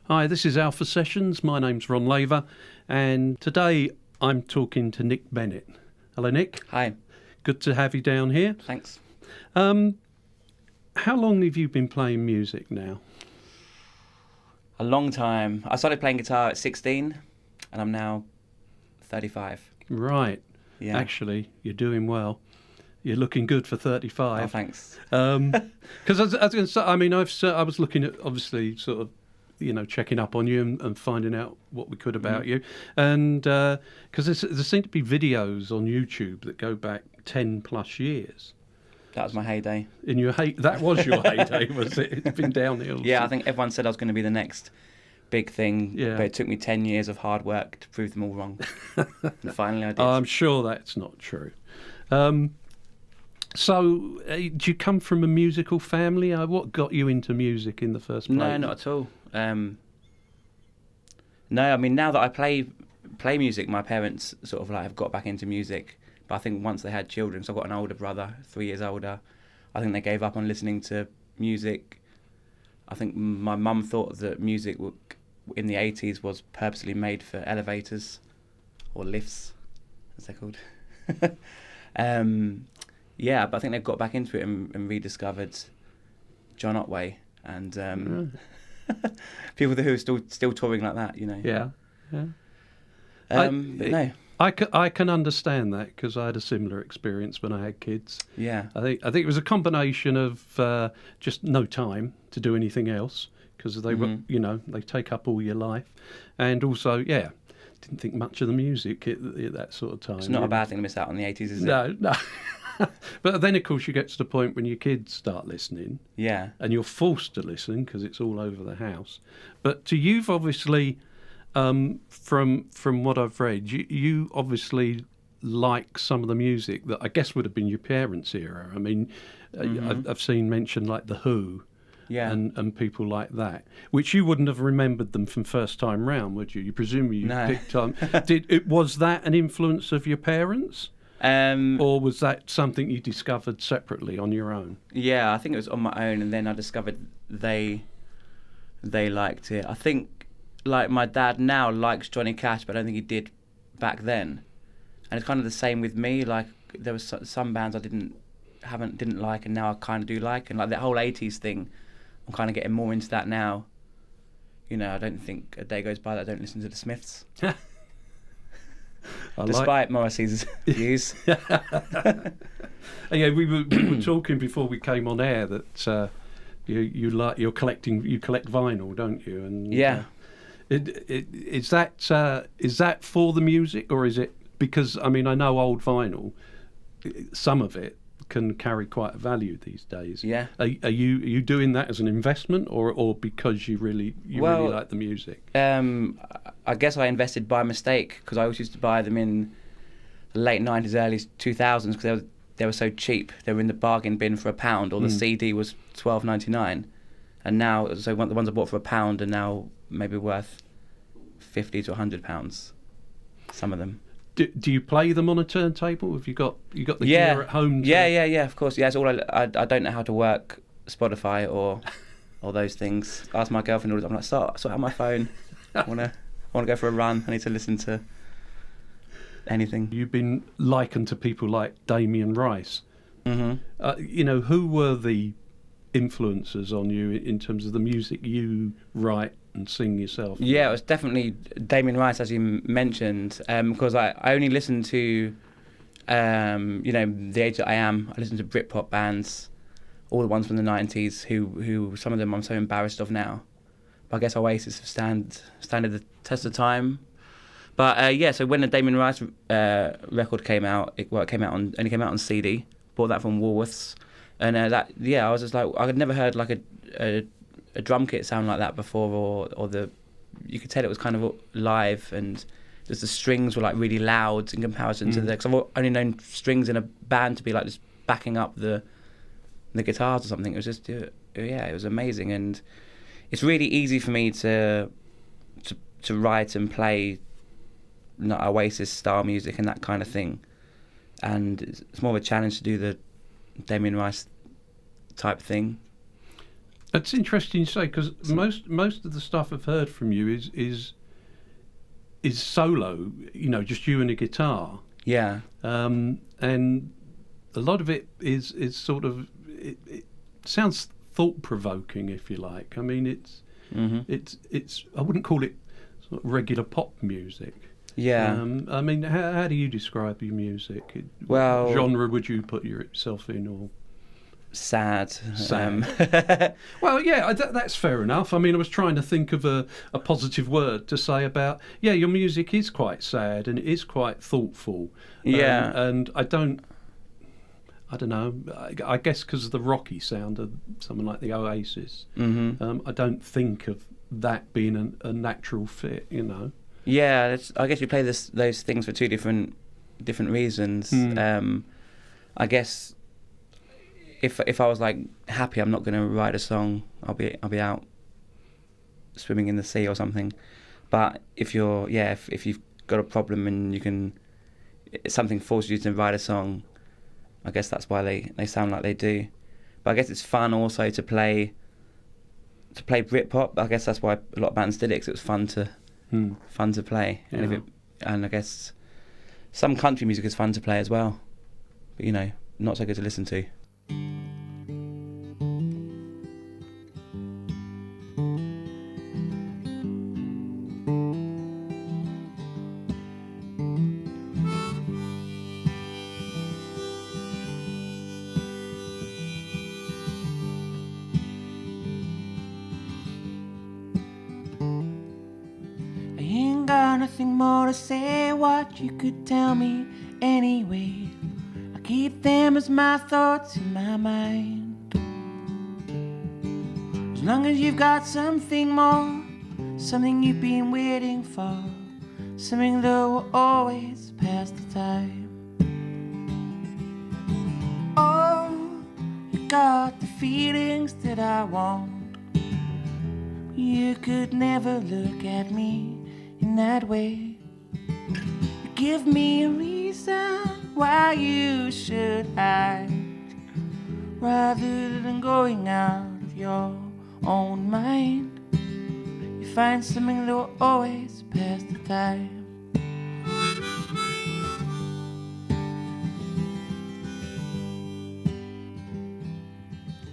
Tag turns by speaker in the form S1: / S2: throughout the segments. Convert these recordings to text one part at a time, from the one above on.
S1: Hi, this is Alpha Sessions. My name's Ron Laver, and today I'm talking to Nic Bennett. Hello, Nic.
S2: Hi.
S1: Good to have you down here.
S2: Thanks.
S1: How long have you been playing music now?
S2: A long time. I started playing guitar at 16, and I'm now 35.
S1: Right.
S2: Yeah.
S1: Actually, you're doing well. You're looking good for 35.
S2: Oh, thanks.
S1: Because I was going to say, I mean, I was looking at, obviously, sort of, checking up on you and finding out what we could about you. And because there seem to be videos on YouTube that go back 10 plus years.
S2: That was my heyday.
S1: That was your heyday, was it? It's been downhill.
S2: Yeah, I think everyone said I was going to be the next big thing,
S1: Yeah.
S2: but it took me 10 years of hard work to prove them all wrong. And finally I did.
S1: I'm sure that's not true. So, do you come from a musical family? What got you into music in the first place?
S2: No, not at all. No, I mean, now that I play music, my parents sort of like have got back into music. But I think once they had children, so I've got an older brother, 3 years older, I think they gave up on listening to music. I think my mum thought that music in the 80s was purposely made for elevators or lifts, as they're called. Yeah, but I think they've got back into it and rediscovered John Otway and people who are still touring like that,
S1: Yeah.
S2: But no.
S1: I can understand that because I had a similar experience when I had kids.
S2: Yeah.
S1: I think it was a combination of just no time to do anything else because they were, they take up all your life, and also, didn't think much of the music at that sort of time.
S2: It's not a bad thing to miss out on the 80s, is it?
S1: No. But then, of course, you get to the point when your kids start listening.
S2: Yeah.
S1: And you're forced to listen because it's all over the house. But you've obviously, from what I've read, you obviously like some of the music that I guess would have been your parents' era. I mean, I've seen mentioned like The Who.
S2: Yeah.
S1: And people like that, which you wouldn't have remembered them from first time round, would you? You presume you picked on. Was that an influence of your parents? Or was that something you discovered separately on your own?
S2: Yeah, I think it was on my own, and then I discovered they liked it. I think, like, my dad now likes Johnny Cash, but I don't think he did back then. And it's kind of the same with me. Like, there was some bands I didn't like, and now I kind of do like. And like that whole 80s thing, I'm kind of getting more into that now. I don't think a day goes by that I don't listen to the Smiths. Despite Morrissey's views.
S1: Yeah, we were talking before we came on air that you collect vinyl, don't you? And
S2: yeah.
S1: Is that for the music, or is it because I mean I know old vinyl, some of it can carry quite a value these days.
S2: Yeah.
S1: Are you doing that as an investment or because you really like the music?
S2: I guess I invested by mistake because I always used to buy them in the late 90s, early 2000s because they were so cheap. They were in the bargain bin for £1, or the CD was $12.99, and now the ones I bought for £1 are now maybe worth £50 to £100. Some of them.
S1: Do you play them on a turntable? Have you got the gear at home?
S2: Yeah, of course. Yeah, it's all I don't know how to work Spotify or those things. I ask my girlfriend all the time. I'm like, sort out my phone. I wanna go for a run. I need to listen to anything.
S1: You've been likened to people like Damien Rice.
S2: Mm-hmm.
S1: Who were the influences on you in terms of the music you write and sing yourself?
S2: Yeah, it was definitely Damien Rice, as you mentioned, because I only listen to, the age that I am. I listen to Britpop bands, all the ones from the 90s, who some of them I'm so embarrassed of now. But I guess Oasis have standed the test of time. But so when the Damien Rice record came out, it came out on CD. Bought that from Woolworths, and I was just like, I had never heard like a drum kit sound like that before, or you could tell it was kind of live, and just the strings were like really loud in comparison to because I've only known strings in a band to be like just backing up the guitars or something. It was just it was amazing, and it's really easy for me to write and play Oasis style music and that kind of thing, and it's more of a challenge to do the Damien Rice type thing.
S1: It's interesting you say, because most of the stuff I've heard from you is solo, just you and a guitar.
S2: Yeah.
S1: And a lot of it is sort of it sounds thought provoking, if you like. I mean, it's I wouldn't call it sort of regular pop music.
S2: Yeah.
S1: I mean, how do you describe your music?
S2: Well,
S1: what genre would you put yourself in, or
S2: sad?
S1: Well, yeah, that's fair enough. I mean, I was trying to think of a positive word to say about, your music is quite sad and it is quite thoughtful.
S2: Yeah.
S1: And I don't know, I guess because of the rocky sound of someone like the Oasis, I don't think of that being a natural fit,
S2: Yeah, I guess you play those things for two different reasons. I guess if I was like happy, I'm not going to write a song. I'll be out swimming in the sea or something. But if you've got a problem and something forces you to write a song, I guess that's why they sound like they do. But I guess it's fun also to play Britpop. I guess that's why a lot of bands did it, because it was fun to play.
S1: Yeah.
S2: And I guess some country music is fun to play as well, but not so good to listen to.
S3: Nothing more to say, what you could tell me anyway. I keep them as my thoughts in my mind. As long as you've got something more, something you've been waiting for, something that will always pass the time. Oh, you got the feelings that I want. You could never look at me in that way. You give me a reason why you should hide, rather than going out of your own mind. You find something that will always pass the time.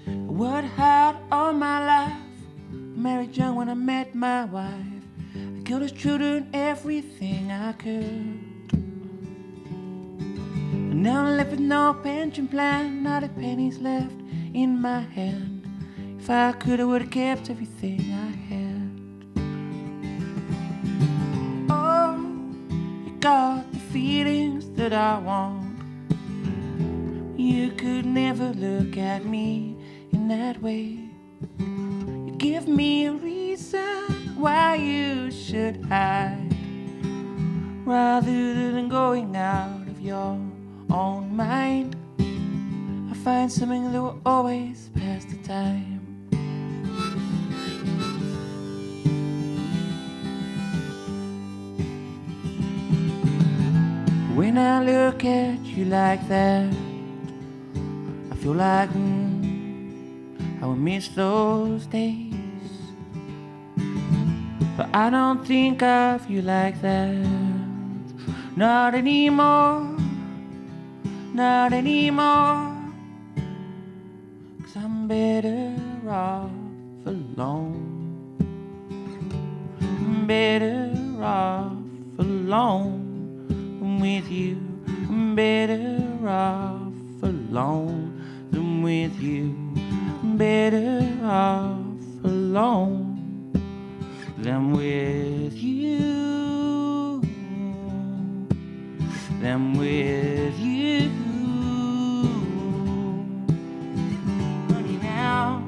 S3: I worked hard all my life, married young when I met my wife. Killed his children, everything I could. And now I'm left with no pension plan, not a penny's left in my hand. If I could, I would've kept everything I had. Oh, you got the feelings that I want. You could never look at me in that way. You give me a reason why you should hide, rather than going out of your own mind. I find something that will always pass the time. When I look at you like that, I feel like I will miss those days. But I don't think of you like that. Not anymore. Not anymore. 'Cause I'm better off alone. I'm better off alone than with you. I'm better off alone than with you. I'm better off alone than with you, than with you. Honey, now.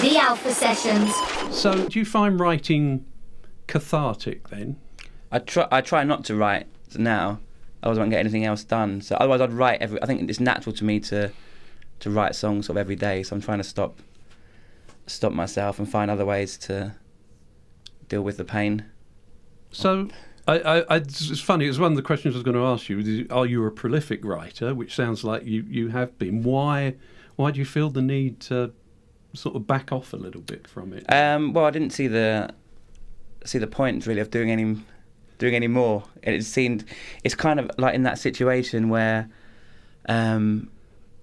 S4: The Alpha Sessions.
S1: So, do you find writing cathartic then?
S2: I try not to write now, otherwise I won't get anything else done. So otherwise I'd write I think it's natural to me to write songs sort of every day. So I'm trying to stop myself and find other ways to deal with the pain.
S1: So, it's funny. It was one of the questions I was going to ask you. Are you a prolific writer? Which sounds like you have been. Why do you feel the need to sort of back off a little bit from it?
S2: Well, I didn't see the point really of doing any more. It's kind of like in that situation where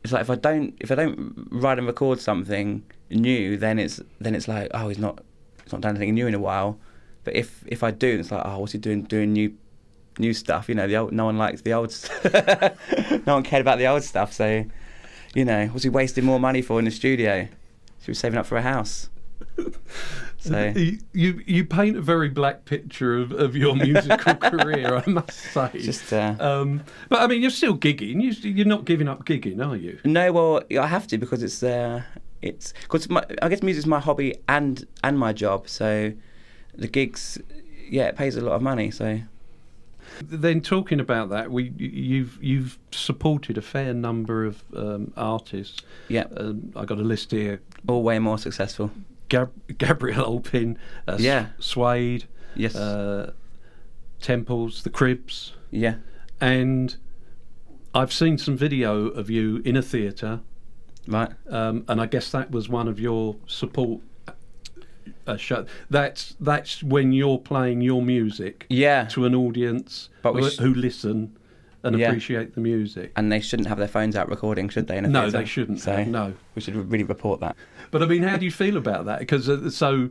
S2: it's like if I don't write and record something new, then it's like, oh, he's not done anything new in a while. But if I do, it's like, oh, what's he doing new stuff? You know, no one likes the old no one cared about the old stuff, so you know, was he wasting more money for in the studio? She was saving up for a house. So
S1: you paint a very black picture of your musical career, I must say.
S2: Just,
S1: but I mean, you're still gigging. You're not giving up gigging, are you?
S2: No, well, I have to because it's because I guess music's my hobby and my job. So the gigs, yeah, it pays a lot of money. So
S1: then, talking about that, you've supported a fair number of artists.
S2: Yeah,
S1: I got a list here.
S2: All way more successful.
S1: Gabrielle Olpin, Suede,
S2: yes,
S1: Temples, The Cribs,
S2: yeah,
S1: and I've seen some video of you in a theatre,
S2: right,
S1: and I guess that was one of your support show. That's when you're playing your music,
S2: yeah,
S1: to an audience who listen and appreciate the music.
S2: And they shouldn't have their phones out recording, should they? In a
S1: no,
S2: theatre?
S1: They shouldn't.
S2: So
S1: no,
S2: we should really report that.
S1: But I mean, how do you feel about that? Because so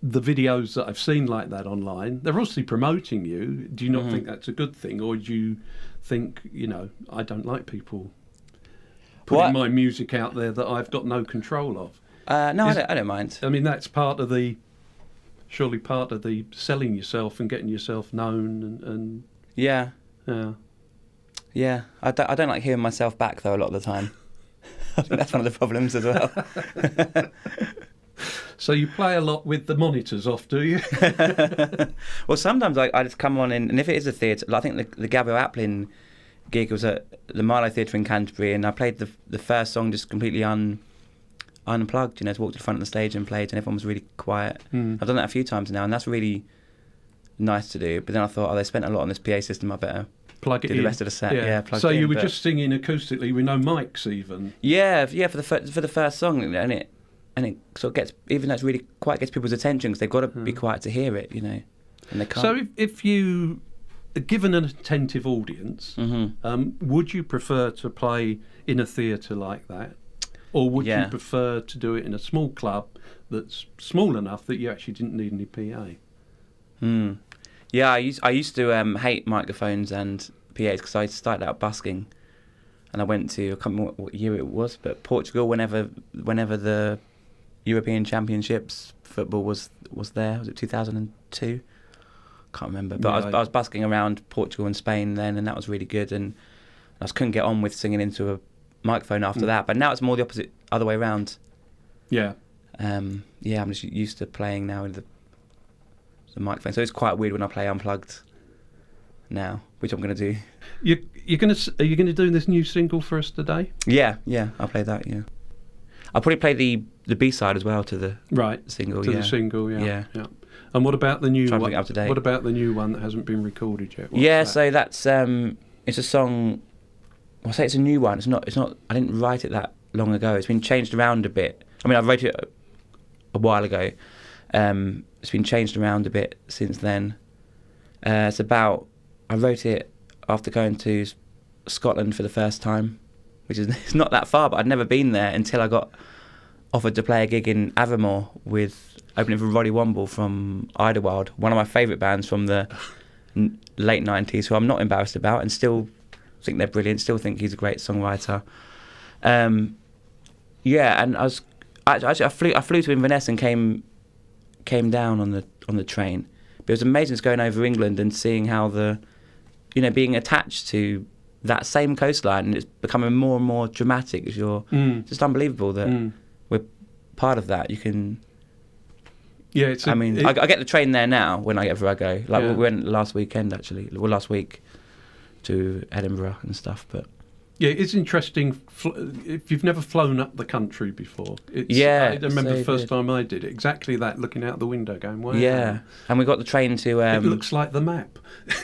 S1: the videos that I've seen like that online, they're obviously promoting you. Do you not think that's a good thing, or do you think, you know, I don't like people putting my music out there that I've got no control of?
S2: No, I don't mind.
S1: I mean, that's surely part of the selling yourself and getting yourself known and
S2: yeah.
S1: Yeah.
S2: I don't like hearing myself back though a lot of the time. I think that's one of the problems as well.
S1: So you play a lot with the monitors off, do you?
S2: Well, sometimes I just come on in, and if it is a theatre, like I think the Gabrielle Aplin gig was at the Marlow Theatre in Canterbury, and I played the first song just completely unplugged, you know, just walked to the front of the stage and played, and everyone was really quiet. I've done that a few times now, and that's really nice to do. But then I thought, oh, they spent a lot on this PA system, I better
S1: plug it
S2: do
S1: in.
S2: The rest of the set. Yeah, plug
S1: so
S2: it in.
S1: You were just singing acoustically with no mics even.
S2: Yeah, for the first song, and it sort of gets, even though it's really quiet, gets people's attention because they've got to be quiet to hear it, you know, and they can't.
S1: So if you, given an attentive audience, would you prefer to play in a theatre like that, or would you prefer to do it in a small club that's small enough that you actually didn't need any PA?
S2: Yeah, I used to hate microphones and PAs because I started out busking, and I went to, I can't remember what year it was, but Portugal, whenever the European Championships football was there. Was it 2002? Can't remember. But I was busking around Portugal and Spain then, and that was really good. And I just couldn't get on with singing into a microphone after that. But now it's more the other way around.
S1: Yeah.
S2: I'm just used to playing now with the microphone. So it's quite weird when I play unplugged now, which I'm going to do.
S1: Are you gonna do this new single for us today?
S2: Yeah, I'll play that. Yeah, I'll probably play the B-side as well to the single.
S1: The single. Yeah. And what about the new one? Bring it up to date. What about the new one that hasn't been recorded yet?
S2: So that's it's a song. I'll say it's a new one. It's not. I didn't write it that long ago. It's been changed around a bit. I mean, I wrote it a while ago. It's been changed around a bit since then. It's about, I wrote it after going to Scotland for the first time, which is it's not that far, but I'd never been there until I got offered to play a gig in Avermore with opening for Roddy Womble from Idlewild, one of my favourite bands from the late 90s, who I'm not embarrassed about and still think they're brilliant, still think he's a great songwriter. And I flew to Inverness and came down on the train. But it was amazing just going over England and seeing how being attached to that same coastline, and it's becoming more and more dramatic as you're just unbelievable that we're part of that. You can I get the train there now whenever I go. Like we went last weekend actually, last week to Edinburgh and stuff, but
S1: Yeah, it's interesting if you've never flown up the country before.
S2: Yeah,
S1: I remember
S2: so
S1: the first
S2: good.
S1: time I did it, exactly that, looking out the window going, wow.
S2: Yeah, and we got the train to.
S1: It looks like the map.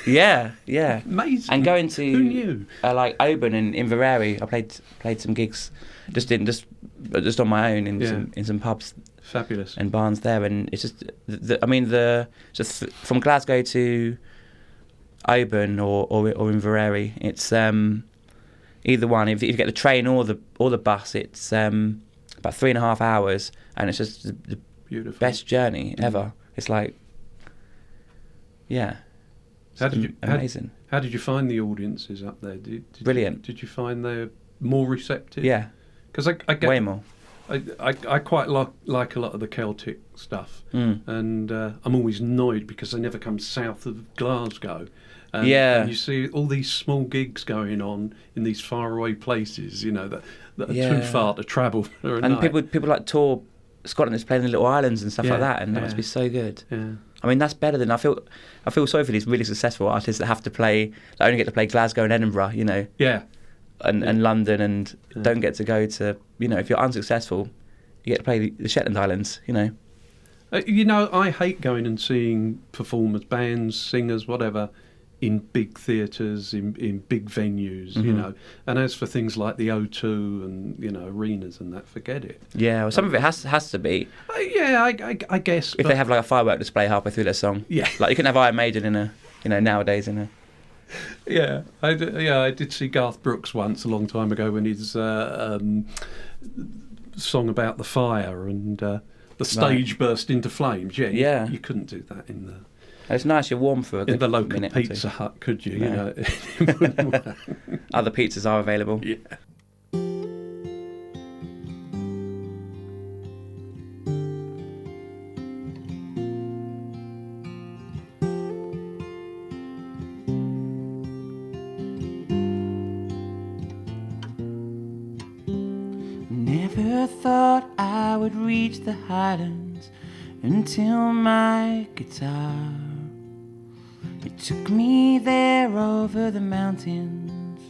S2: Yeah, yeah.
S1: Amazing.
S2: And going to
S1: Who knew?
S2: Like Oban and Inverary, I played some gigs, just on my own in some pubs
S1: Fabulous.
S2: and barns there, and it's just just from Glasgow to Oban or Inverary, it's either one. If you get the train or the bus, it's about 3.5 hours, and it's just the
S1: Beautiful.
S2: best journey ever. It's like, yeah. Amazing.
S1: How did you find the audiences up there?
S2: Brilliant.
S1: Did you find they're more receptive?
S2: Yeah.
S1: Because I get
S2: Way more.
S1: I quite like a lot of the Celtic stuff, and I'm always annoyed because they never come south of Glasgow. And you see all these small gigs going on in these faraway places, that are too far to travel for a night.
S2: People like tour Scotland, is playing in the little islands and stuff like that, and that must be so good.
S1: Yeah.
S2: I mean, that's better than I feel sorry for these really successful artists that only get to play Glasgow and Edinburgh,
S1: Yeah.
S2: and London, and don't get to go to, if you're unsuccessful, you get to play the Shetland Islands,
S1: I hate going and seeing performers, bands, singers, whatever, in big theatres, in big venues, And as for things like the O2 and, arenas and that, forget it.
S2: Yeah, well, some of it has to be.
S1: I guess.
S2: If they have like a firework display halfway through their song.
S1: Yeah.
S2: Like you can have Iron Maiden in a, nowadays in a...
S1: Yeah, I did see Garth Brooks once a long time ago when his song about the fire and the stage burst into flames. Yeah, you couldn't do that in the...
S2: It's nice you're warm for a good
S1: in the local
S2: minute or two.
S1: Pizza Hut, could you?
S2: No.
S1: It wouldn't work.
S2: Other pizzas are available.
S1: Yeah.
S3: Never thought I would reach the Highlands until my guitar. It took me there over the mountains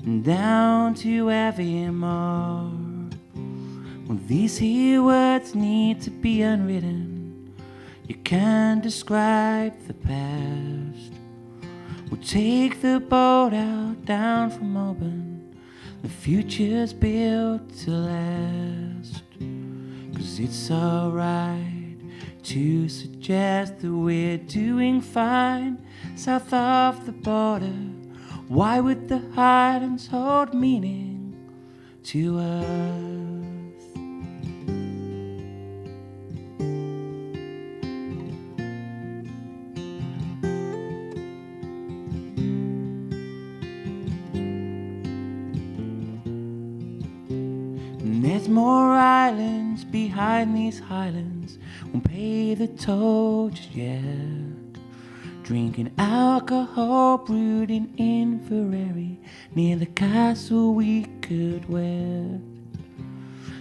S3: and down to Aviemore. Well, these here words need to be unwritten. You can't describe the past. We'll take the boat out down from Oban. The future's built to last. 'Cause it's alright to suggest that we're doing fine south of the border. Why would the Highlands hold meaning to us? And there's more islands behind these Highlands. Won't pay the toll just yet. Drinking alcohol brewed in Inverary near the castle we could wed.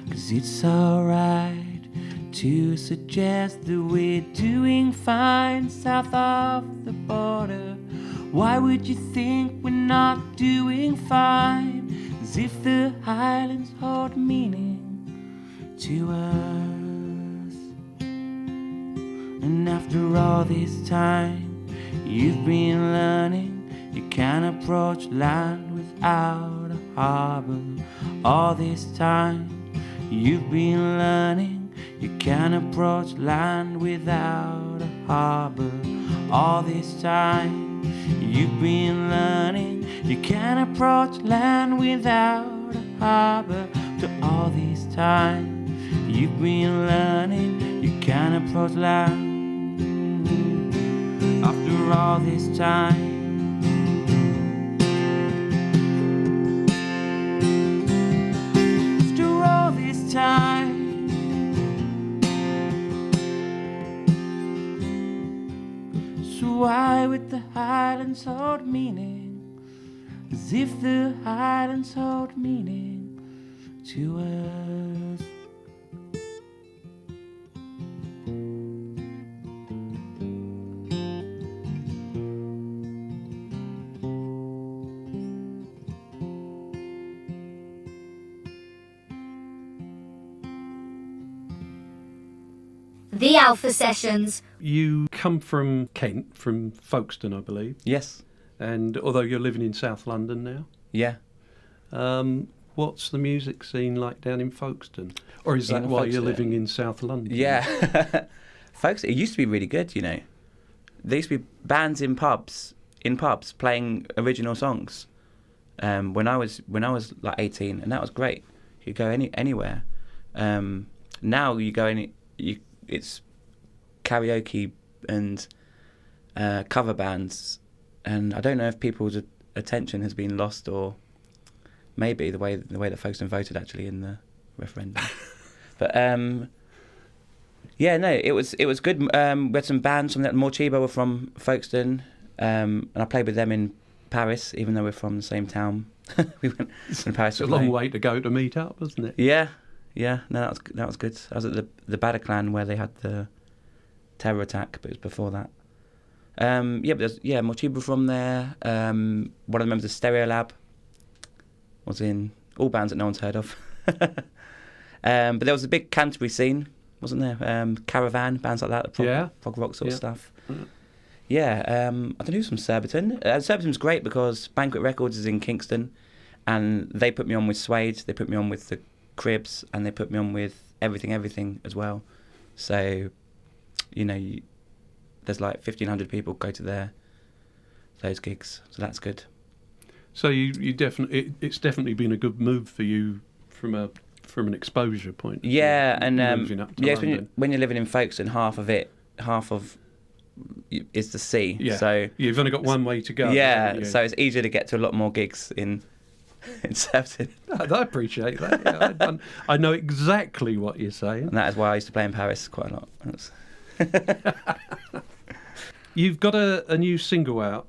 S3: 'Cause it's alright to suggest that we're doing fine south of the border. Why would you think we're not doing fine? As if the Highlands hold meaning to us. And after all this time, you've been learning you can't approach land without a harbour. All this time, you've been learning you can't approach land without a harbour. All this time, you've been learning you can't approach land without a harbour. To all this time, you've been learning you can't approach land. After all this time, after all this time, so why would the Highlands hold meaning? As if the Highlands hold meaning to us.
S4: The Alpha Sessions.
S1: You come from Kent, from Folkestone, I believe.
S2: Yes.
S1: And although you're living in South London now,
S2: Yeah.
S1: what's the music scene like down in Folkestone? Or is that why you're living in South London?
S2: Yeah. Folks, it used to be really good, you know. There used to be bands in pubs playing original songs. When I was like 18, and that was great. You could go anywhere. Now you go it's karaoke and cover bands, and I don't know if people's attention has been lost, or maybe the way that Folkestone voted actually in the referendum. But yeah, no, it was good. We had some bands from that. Morcheebo were from Folkestone, and I played with them in Paris, even though we're from the same town. We went to Paris.
S1: It's a long way to go to meet up, isn't it?
S2: Yeah. No, that was good. I was at the Bataclan where they had the terror attack, but it was before that. But there's Morcheebo from there. One of the members of Stereolab was in all bands that no one's heard of. But there was a big Canterbury scene, wasn't there? Caravan, bands like that, prog rock sort of stuff. Yeah, I don't know who's from Surbiton. Surbiton's great because Banquet Records is in Kingston, and they put me on with Suede, they put me on with the Cribs, and they put me on with Everything as well. So, you know, there's like 1,500 people go to those gigs, so that's good. So
S1: you definitely, it's definitely been a good move for you from an exposure point.
S2: Yeah, and
S1: moving up to London.
S2: When you're living in Folkestone, half of is the sea.
S1: Yeah.
S2: So
S1: you've only got one way to go.
S2: Yeah, so it's easier to get to a lot more gigs in Surbiton.
S1: I appreciate that. Yeah, I know exactly what you're saying.
S2: And that is why I used to play in Paris quite a lot.
S1: You've got a new single out.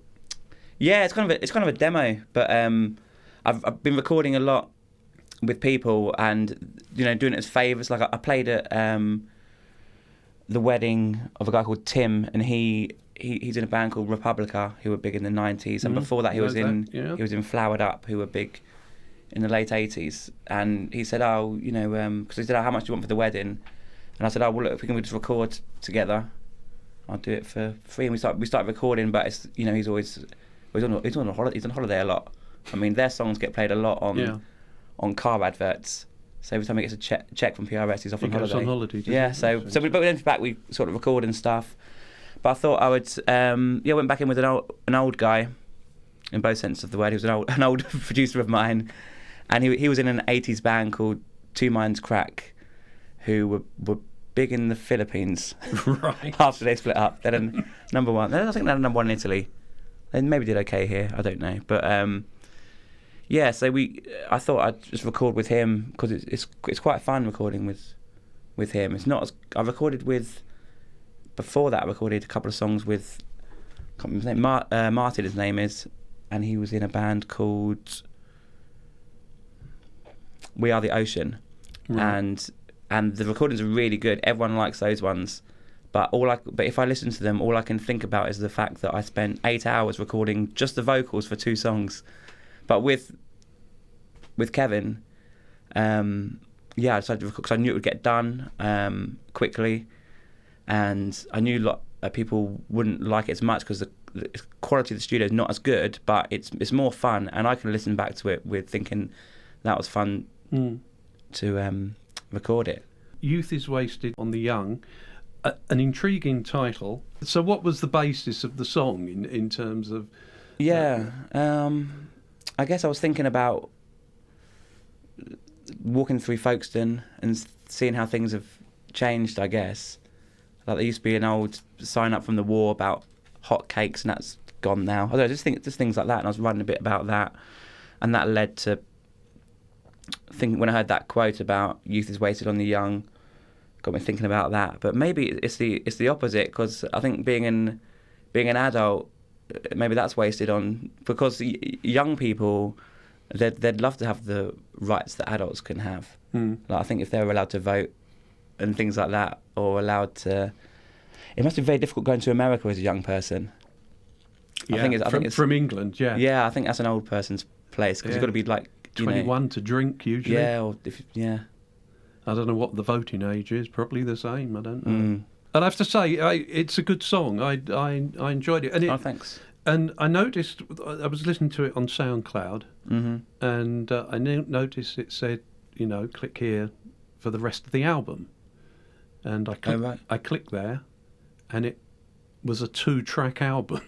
S2: Yeah, it's kind of a demo, but I've been recording a lot with people, and you know, doing it as favours. Like I played at the wedding of a guy called Tim, and he's in a band called Republica, who were big in the 90s, and before that he was in Flowered Up, who were big in the late 80s. And he said, oh, you know, because he said, oh, how much do you want for the wedding? And I said, oh, well, look, if we can just record together, I'll do it for free. And we started recording, but it's, you know, he's on holiday a lot. I mean, their songs get played a lot on car adverts. So every time he gets a check from PRS, he's off on holiday.
S1: On holiday.
S2: Yeah, so we went back, we sort of record and stuff. But I thought I would, went back in with an old guy, in both senses of the word. He was an old producer of mine, and he was in an 80s band called Two Minds Crack, who were big in the Philippines.
S1: Right.
S2: After they split up, they had number one. I think they had number one in Italy. They maybe did okay here. I don't know, but so I thought I'd just record with him because it's quite fun recording with him. It's not as I recorded with. Before that, I recorded a couple of songs with, I can't remember his name, Martin, his name is, and he was in a band called We Are the Ocean, and the recordings are really good. Everyone likes those ones, but if I listen to them, all I can think about is the fact that I spent 8 hours recording just the vocals for 2 songs. But with Kevin, I decided to record because I knew it would get done quickly. And I knew a lot of people wouldn't like it as much because the quality of the studio is not as good, but it's more fun, and I can listen back to it with thinking that was fun to record it.
S1: Youth is Wasted on the Young, an intriguing title. So what was the basis of the song in terms of...
S2: Yeah, I guess I was thinking about walking through Folkestone and seeing how things have changed, I guess. Like there used to be an old sign up from the war about hot cakes, and that's gone now. I don't know, just things like that, and I was writing a bit about that, and that led to thinking when I heard that quote about youth is wasted on the young, got me thinking about that. But maybe it's the opposite, because I think being an adult, maybe that's wasted on, because young people they'd love to have the rights that adults can have. Like I think if they were allowed to vote and things like that, or allowed to, it must be very difficult going to America as a young person.
S1: Yeah, I think it's from England.
S2: Yeah, I think that's an old person's place, because you've got to be like
S1: 21 to drink usually.
S2: Yeah, I don't
S1: know what the voting age is. Probably the same. I don't know. And I have to say, it's a good song. I enjoyed it. And
S2: Thanks.
S1: And I noticed, I was listening to it on SoundCloud, and I noticed it said, click here for the rest of the album. And I clicked there, and it was a 2-track album.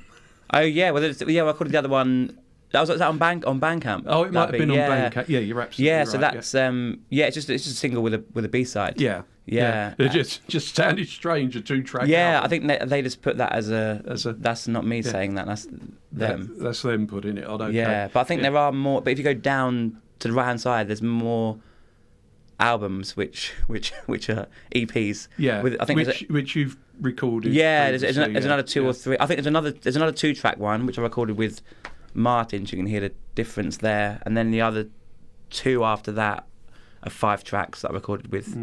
S2: Oh yeah, well, I called it the other one. Was that on Bandcamp?
S1: Oh, it might have been on Bandcamp. Yeah, you're absolutely right.
S2: Yeah, so that's it's just a single with a B-side.
S1: Yeah. It just sounded strange, a 2-track.
S2: Yeah,
S1: album.
S2: I think they just put that as a. That's not me saying that. That's them.
S1: That's them putting it on. Okay.
S2: Yeah, but I think there are more. But if you go down to the right hand side, there's more albums which are EPs.
S1: Yeah,
S2: I think
S1: which you've recorded.
S2: Yeah, there's another 2 or 3. I think there's another 2-track one which I recorded with Martin. So you can hear the difference there, and then the other 2 after that are 5 tracks that I recorded with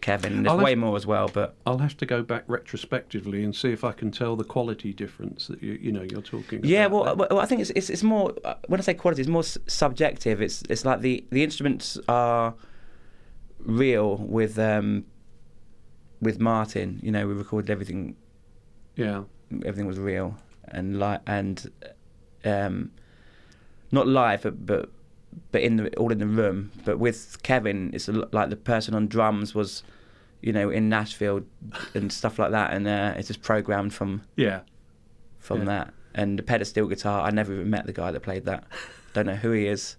S2: Kevin. There's way more as well, but
S1: I'll have to go back retrospectively and see if I can tell the quality difference that you're talking about.
S2: Yeah, well, I think it's more, when I say quality, it's more subjective. It's like the instruments are real with Martin. We recorded everything.
S1: Yeah,
S2: everything was real and not live, but all in the room. But with Kevin, it's like the person on drums was, in Nashville and stuff like that, and it's just programmed from that. And the pedal steel guitar, I never even met the guy that played that. Don't know who he is.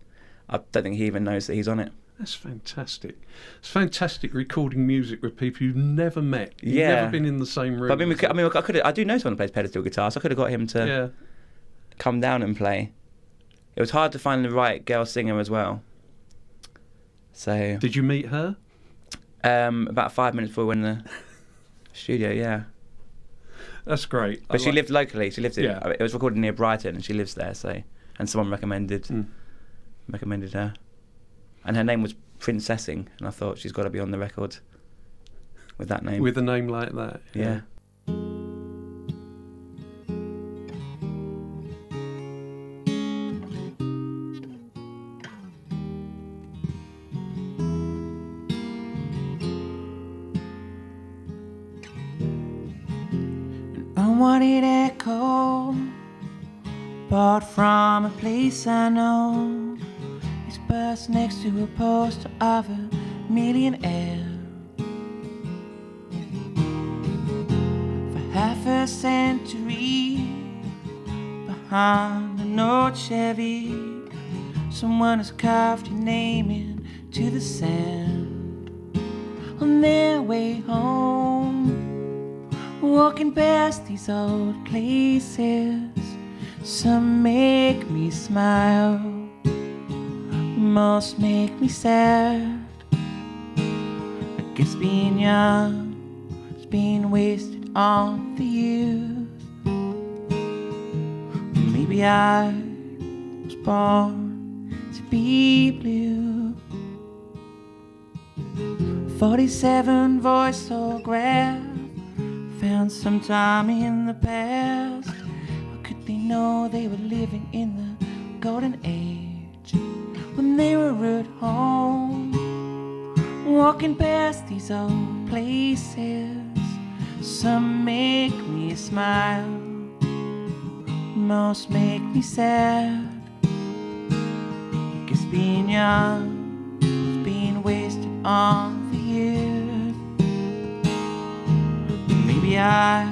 S2: I don't think he even knows that he's on it.
S1: That's fantastic. It's fantastic recording music with people you've never met. You've never been in the same room.
S2: But I do know someone who plays pedal steel guitar, so I could have got him to come down and play. It was hard to find the right girl singer as well. So
S1: did you meet her?
S2: About 5 minutes before we went in the studio. Yeah,
S1: that's great.
S2: But she lived locally. She lived it was recorded near Brighton, and she lives there. So, and someone recommended her, and her name was Princessing, and I thought she's got to be on the record with that name.
S1: With a name like that.
S2: Yeah.
S3: Unwanted echo, bought from a place I know. It's burst next to a poster of a millionaire. For half a century, behind an old Chevy, someone has carved your name into the sand. On their way home, walking past these old places, some make me smile, most make me sad. I guess being young is being wasted on the youth. Maybe I was born to be blue. 47 voice autograph found sometime in the past. How could they know they were living in the golden age when they were at home, walking past these old places? Some make me smile, most make me sad. I guess being young is being wasted on the youth. Maybe I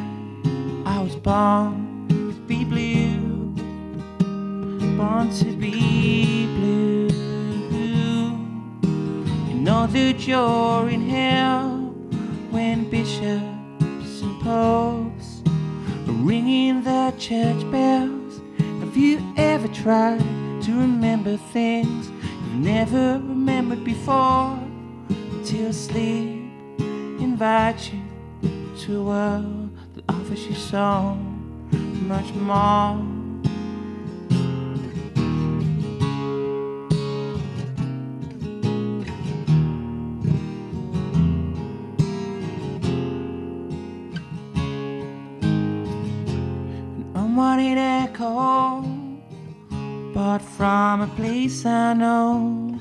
S3: was born to be blue, born to be blue. You know that you're in hell when bishops and popes are ringing the church bells. Have you ever tried to remember things you've never remembered before, until sleep invites you to a world that offers you so much more? An unwanted echo, bought from a place I know.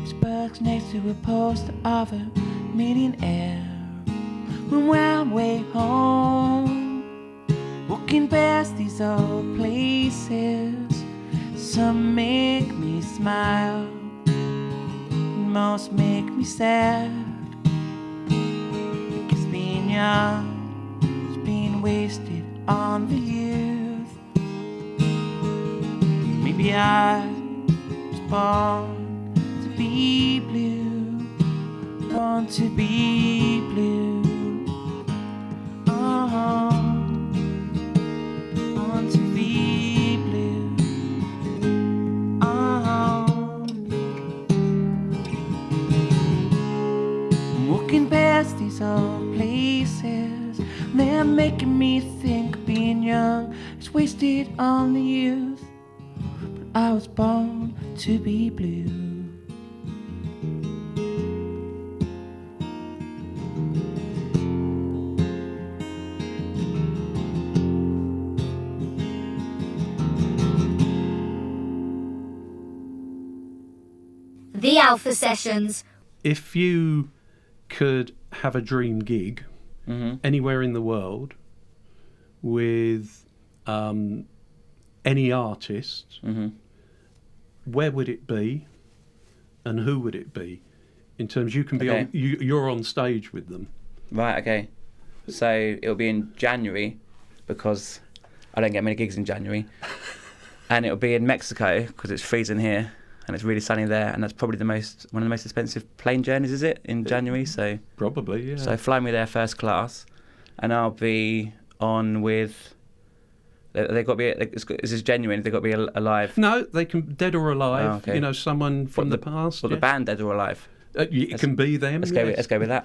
S3: It's bugs next to a poster of a millionaire. when we're way home, walking past these old places. Some make me smile, most make me sad, because being young is being wasted on the youth. Maybe I was born to be blue, born to be blue. Oh, born to be blue. Oh, I'm walking past these old places, they're making me think being young is wasted on the youth. But I was born to be blue.
S4: The Alpha Sessions.
S1: If you could have a dream gig anywhere in the world with any artist, where would it be and who would it be? In terms, you can be
S2: Okay.
S1: on, you're on stage with them.
S2: Right, okay. So it'll be in January, because I don't get many gigs in January. And it'll be in Mexico, because it's freezing here and it's really sunny there, and that's probably one of the most expensive plane journeys, is it, in January? So
S1: Probably, yeah.
S2: So fly me there first class, and I'll be on with. They've got to be. This is genuine. They've got to be alive.
S1: No, they can, dead or alive.
S2: Oh, okay.
S1: You know, someone from the past.
S2: Or the band, dead or alive.
S1: It can be them.
S2: Let's go with that.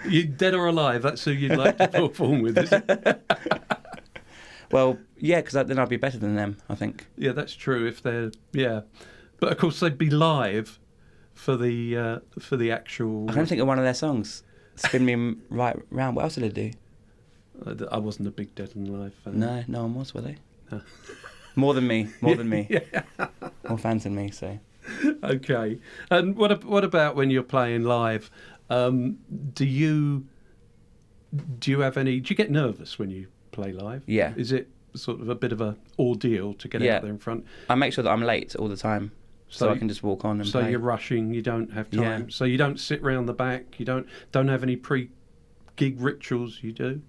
S1: You dead or alive? That's who you'd like to perform with, is it?
S2: Well, yeah, because then I'd be better than them, I think.
S1: Yeah, that's true. If they're but of course they'd be live for the actual.
S2: I can't think of one of their songs. Spin Me Right Round. What else did they do?
S1: I wasn't a big Dead and Alive fan.
S2: No one was, were they?
S1: No.
S2: More than me.
S1: Yeah.
S2: More fans than me, so.
S1: Okay. And what about when you're playing live? Do you have any? Do you get nervous when you play live?
S2: Yeah.
S1: Is it sort of a bit of a ordeal to get out there in front?
S2: I make sure that I'm late all the time, so I can just walk on and
S1: so
S2: play.
S1: you're rushing. You don't have time.
S2: Yeah.
S1: So you don't sit round the back. You don't have any pre-gig rituals. You do.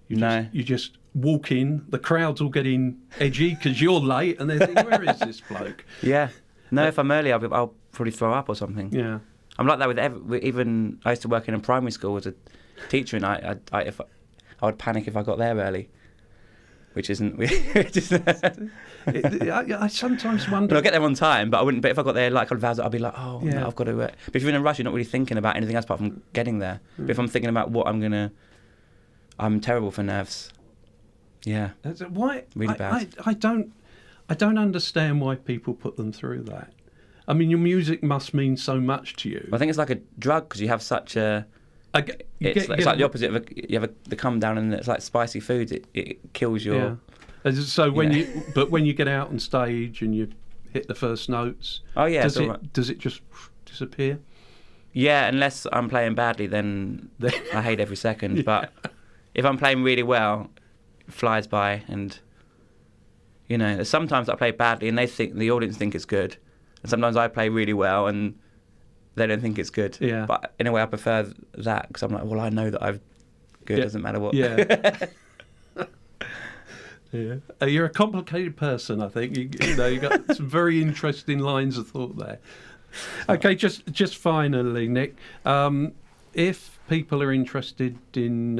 S2: No.
S1: You just walk in. The crowd's all getting edgy because you're late, and they're thinking, "Where is this bloke?"
S2: Yeah. No, if I'm early, I'll probably throw up or something.
S1: Yeah.
S2: I'm like that with even. I used to work in a primary school as a teacher, and I would panic if I got there early, which isn't.
S1: I sometimes wonder.
S2: But I'll get there on time, but I wouldn't. But if I got there like a couple of hours, I'd be like, oh,
S1: Yeah.
S2: no, I've got to. But if you're in a rush, you're not really thinking about anything else apart from getting there. But if I'm thinking about what I'm terrible for nerves. Yeah.
S1: Why?
S2: Really bad.
S1: I don't understand why people put them through that. I mean, your music must mean so much to you.
S2: I think it's like a drug because you have such a. It's like the opposite of the come down, and it's like spicy food. It kills your.
S1: Yeah. So when you get out on stage and you hit the first notes,
S2: oh yeah,
S1: does it just disappear?
S2: Yeah, unless I'm playing badly, then I hate every second.
S1: Yeah.
S2: But if I'm playing really well, it flies by, and sometimes I play badly, and the audience think it's good, and sometimes I play really well, and they don't think it's good.
S1: Yeah.
S2: But in a way, I prefer that because I'm like, well, I know that I'm good.
S1: Yeah.
S2: Doesn't matter what.
S1: Yeah. Yeah. You're a complicated person, I think. You got some very interesting lines of thought there. Okay, just finally, Nic, if people are interested in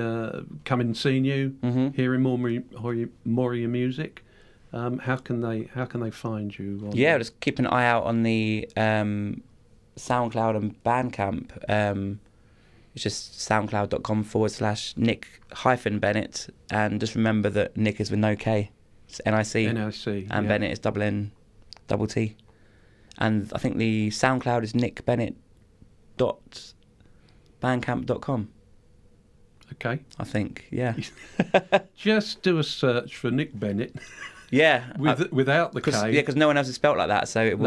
S1: coming and seeing you, hearing more of your music, how can they find you?
S3: Yeah, just keep an eye out on the SoundCloud and Bandcamp. It's just soundcloud.com/Nic-Bennett, and just remember that Nic is with no K. It's Nic.
S1: NIC.
S3: And Bennett is double N, double T. And I think the SoundCloud is nicbennett.bandcamp.com.
S1: Okay.
S3: I think, yeah.
S1: Just do a search for Nic Bennett.
S3: Yeah.
S1: Without the K.
S3: Yeah, because no one else is spelt like that, so it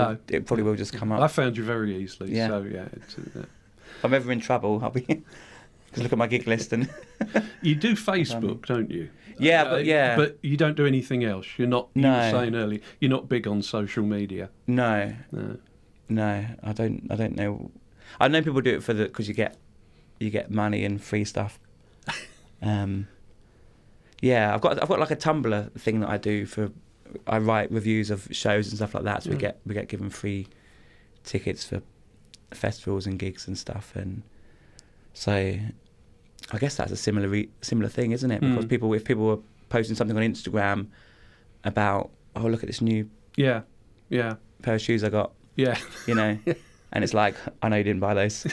S3: probably will just come up.
S1: I found you very easily.
S3: Yeah.
S1: So, yeah.
S3: If I'm ever in trouble, I'll be...
S2: Just look at my gig list and.
S1: You do Facebook, don't you?
S2: Yeah,
S1: But you don't do anything else. You're not. You
S2: No.
S1: were saying earlier, you're not big on social media.
S2: No,
S1: No.
S2: I don't know. I know people do it because you get money and free stuff. Yeah, I've got like a Tumblr thing that I do I write reviews of shows and stuff like that. So we get given free tickets for festivals and gigs and stuff, and so I guess that's a similar thing, isn't it? Because if people were posting something on Instagram about, oh, look at this new
S1: Yeah.
S2: pair of shoes I got,
S1: Yeah.
S2: you know, and it's like, I know you didn't buy those.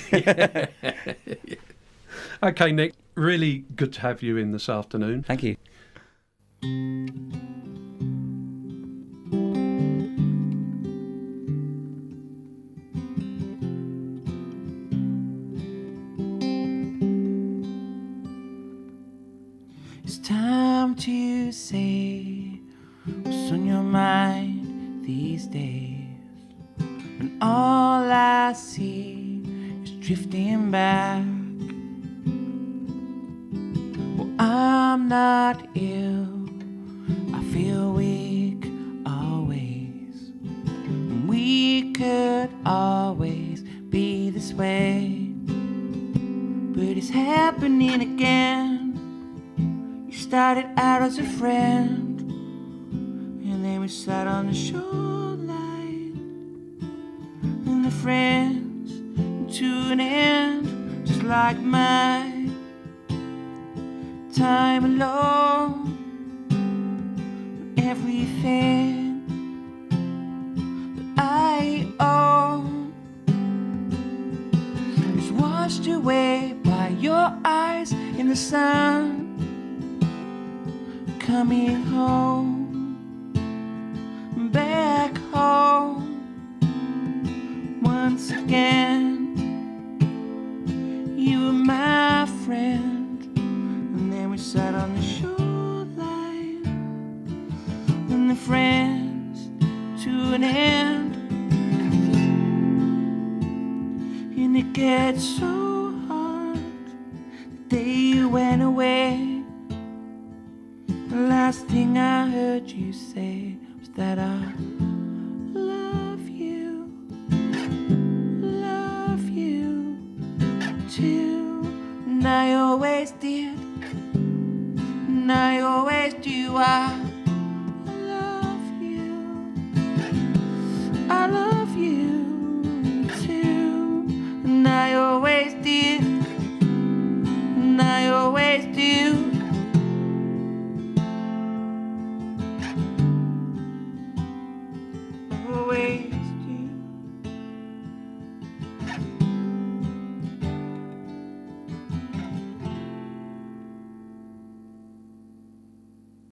S1: Okay, Nic, really good to have you in this afternoon.
S2: Thank you.
S3: It's time to say what's on your mind these days, when all I see is drifting back. Well, I'm not ill, I feel weak always, and we could always be this way, but it's happening again. You started out as a friend, and then we sat on the shoreline, and the friends to an end, just like my time alone. Everything that I own is washed away by your eyes in the sun. Coming home, back home, once again. You were my friend, and then we sat on the shoreline, and the friends to an end. And it gets so hard the day you went away. The last thing I heard you say was that our